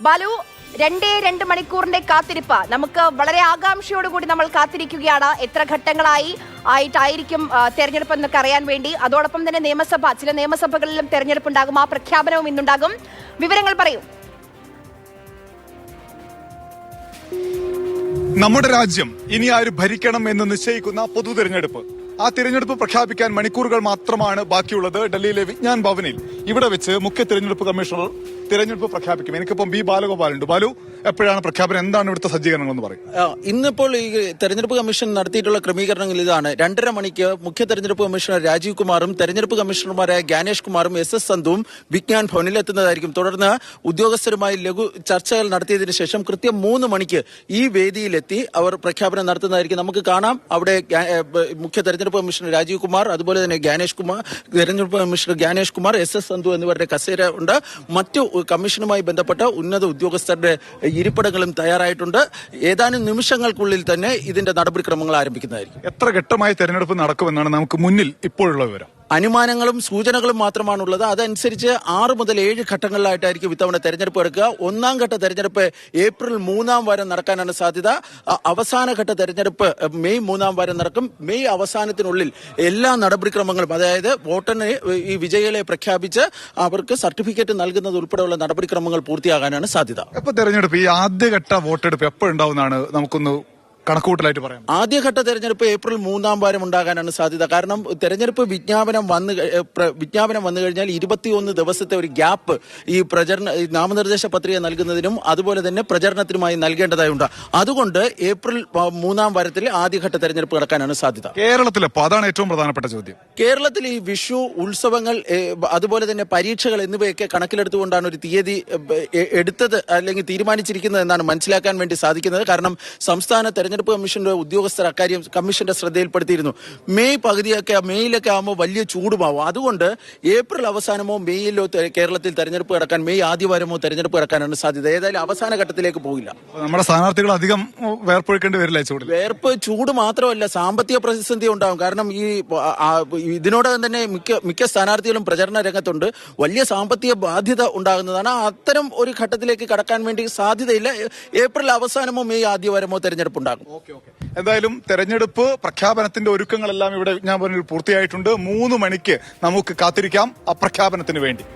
ബാലു, 2 മണിക്കൂറിന്റെ കാത്തിരിപ്പ് നമുക്ക് വളരെ ആകാംക്ഷയോടുകൂടി നമ്മൾ കാത്തിരിക്കുകയാണ്. എത്ര ഘട്ടങ്ങളായി ആയിട്ടായിരിക്കും തെരഞ്ഞെടുപ്പ് എന്നൊക്കെ അറിയാൻ വേണ്ടി. അതോടൊപ്പം തന്നെ ചില നിയമസഭകളിലും തെരഞ്ഞെടുപ്പ് ഉണ്ടാകും. ആ പ്രഖ്യാപനവും ഇന്നുണ്ടാകും. വിവരങ്ങൾ പറയൂ. നമ്മുടെ രാജ്യം ഇനി ആര് ഭരിക്കണം എന്ന് നിശ്ചയിക്കുന്ന പൊതു തെരഞ്ഞെടുപ്പ്, ആ തിരഞ്ഞെടുപ്പ് പ്രഖ്യാപിക്കാൻ മണിക്കൂറുകൾ മാത്രമാണ് ബാക്കിയുള്ളത്. ഡൽഹിയിലെ വിജ്ഞാൻ ഭവനിൽ ഇവിടെ വെച്ച് മുഖ്യ തെരഞ്ഞെടുപ്പ് കമ്മീഷണർ തിരഞ്ഞെടുപ്പ് പ്രഖ്യാപിക്കും. എനിക്കിപ്പം ബി ബാലഗോപാലുണ്ട്. ബാലു, എപ്പോഴാണ് പ്രഖ്യാപനം? എന്താണ് ഇവിടുത്തെ സജ്ജീകരണങ്ങൾ എന്ന് പറയും? ഇന്നിപ്പോൾ ഈ തെരഞ്ഞെടുപ്പ് കമ്മീഷൻ നടത്തിയിട്ടുള്ള ക്രമീകരണങ്ങൾ ഇതാണ്. 2:30 മണിക്ക് മുഖ്യ തെരഞ്ഞെടുപ്പ് കമ്മീഷണർ രാജീവ് കുമാറും തെരഞ്ഞെടുപ്പ് കമ്മീഷണർമാരായ ജ്ഞാനേഷ് കുമാറും SS സന്ധുവും വിജ്ഞാൻ ഭവനിൽ എത്തുന്നതായിരിക്കും. തുടർന്ന് ഉദ്യോഗസ്ഥരുമായി ലഘു ചർച്ചകൾ നടത്തിയതിനു ശേഷം കൃത്യം 3 മണിക്ക് ഈ വേദിയിലെത്തി അവർ പ്രഖ്യാപനം നടത്തുന്നതായിരിക്കും. നമുക്ക് കാണാം, അവിടെ മുഖ്യ തെരഞ്ഞെടുപ്പ് കമ്മീഷണർ രാജീവ് കുമാർ, അതുപോലെ തന്നെ തെരഞ്ഞെടുപ്പ് കമ്മീഷണർ ജ്ഞാനേഷ് കുമാർ, SS സന്ധു എന്നിവരുടെ കസേര ഉണ്ട്. മറ്റു കമ്മീഷനുമായി ബന്ധപ്പെട്ട ഉന്നത ഉദ്യോഗസ്ഥരുടെ ഇരിപ്പിടങ്ങളും തയ്യാറായിട്ടുണ്ട്. ഏതാനും നിമിഷങ്ങൾക്കുള്ളിൽ തന്നെ ഇതിന്റെ നടപടിക്രമങ്ങൾ ആരംഭിക്കുന്നതായിരിക്കും. എത്ര ഘട്ടമായി തെരഞ്ഞെടുപ്പ് നടക്കുമെന്നാണ് നമുക്ക് മുന്നിൽ ഇപ്പോഴുള്ള വിവരം? അനുമാനങ്ങളും സൂചനകളും മാത്രമാണുള്ളത്. അതനുസരിച്ച് 6 മുതൽ 7 ഘട്ടങ്ങളിലായിട്ടായിരിക്കും ഇത്തവണ തെരഞ്ഞെടുപ്പ് എടുക്കുക. 1-ാം ഘട്ട തെരഞ്ഞെടുപ്പ് ഏപ്രിൽ 3-ാം വാരം നടക്കാനാണ് സാധ്യത. അവസാന ഘട്ട തെരഞ്ഞെടുപ്പ് മെയ് 3-ാം വാരം നടക്കും. മെയ് അവസാനത്തിനുള്ളിൽ എല്ലാ നടപടിക്രമങ്ങളും, അതായത് വോട്ടറിന് ഈ വിജയികളെ പ്രഖ്യാപിച്ച് അവർക്ക് സർട്ടിഫിക്കറ്റ് നൽകുന്നത് ഉൾപ്പെടെയുള്ള നടപടിക്രമങ്ങൾ പൂർത്തിയാകാനാണ് സാധ്യത. എപ്പോൾ തെരഞ്ഞെടുപ്പ്, ഈ ആദ്യഘട്ട വോട്ടെടുപ്പ് എപ്പോഴുണ്ടാവുന്നതാണ് നമുക്കൊന്ന് കണക്കൂട്ടലായിട്ട് പറയാം? ആദ്യഘട്ട തെരഞ്ഞെടുപ്പ് ഏപ്രിൽ 3-ാം വാരം ഉണ്ടാകാനാണ് സാധ്യത. കാരണം തെരഞ്ഞെടുപ്പ് വിജ്ഞാപനം വന്നു കഴിഞ്ഞാൽ 21 ദിവസത്തെ ഒരു ഗ്യാപ്പ് ഈ നാമനിർദ്ദേശ പത്രിക നൽകുന്നതിനും അതുപോലെ തന്നെ പ്രചരണത്തിനുമായി നൽകേണ്ടതായുണ്ട്. അതുകൊണ്ട് ഏപ്രിൽ 3-ാം വാരത്തിൽ ആദ്യഘട്ട തെരഞ്ഞെടുപ്പ് നടക്കാനാണ് സാധ്യത. കേരളത്തിലെപ്പോ അതാണ് ഏറ്റവും പ്രധാനപ്പെട്ട ചോദ്യം. കേരളത്തിൽ ഈ വിഷു, ഉത്സവങ്ങൾ, അതുപോലെ തന്നെ പരീക്ഷകൾ എന്നിവയൊക്കെ കണക്കിലെടുത്തുകൊണ്ടാണ് ഒരു തീയതി എടുത്തത് അല്ലെങ്കിൽ തീരുമാനിച്ചിരിക്കുന്നത് എന്നാണ് മനസ്സിലാക്കാൻ വേണ്ടി സാധിക്കുന്നത്. കാരണം സംസ്ഥാന തെരഞ്ഞെടുപ്പ് കമ്മീഷന്റെ ഉദ്യോഗസ്ഥർ അക്കാര്യം കമ്മീഷന്റെ ശ്രദ്ധയിൽപ്പെടുത്തിയിരുന്നു. മെയ്യിലൊക്കെ ആകുമ്പോൾ വലിയ ചൂടുമാവും. അതുകൊണ്ട് ഏപ്രിൽ അവസാനമോ മെയ്യിലോ കേരളത്തിൽ തെരഞ്ഞെടുപ്പ് നടക്കാൻ, മെയ് ആദ്യവാരമോ തെരഞ്ഞെടുപ്പ് നടക്കാനാണ് സാധ്യത. ഏതായാലും അവസാന ഘട്ടത്തിലേക്ക് പോകില്ല. നമ്മുടെ സ്ഥാനാർത്ഥികൾ അധികം വേർപ്പൊഴിക്കേണ്ടി വരില്ല. ചൂട് മാത്രമല്ല, സാമ്പത്തിക പ്രതിസന്ധി ഉണ്ടാകും. കാരണം ഇതിനോടകം തന്നെ മിക്ക സ്ഥാനാർത്ഥികളും പ്രചരണ രംഗത്തുണ്ട്. വലിയ സാമ്പത്തിക ബാധ്യത ഉണ്ടാകുന്നതാണ്. അത്തരം ഒരു ഘട്ടത്തിലേക്ക് കടക്കാൻ വേണ്ടി സാധ്യതയില്ല. ഏപ്രിൽ അവസാനമോ മെയ് ആദ്യവാരമോ തെരഞ്ഞെടുപ്പ് ഉണ്ടാകും. എന്തായാലും തെരഞ്ഞെടുപ്പ് പ്രഖ്യാപനത്തിന്റെ ഒരുക്കങ്ങളെല്ലാം ഇവിടെ വിജ്ഞാപനത്തിൽ പൂർത്തിയായിട്ടുണ്ട്. 3 മണിക്ക് നമുക്ക് കാത്തിരിക്കാം ആ പ്രഖ്യാപനത്തിന് വേണ്ടി.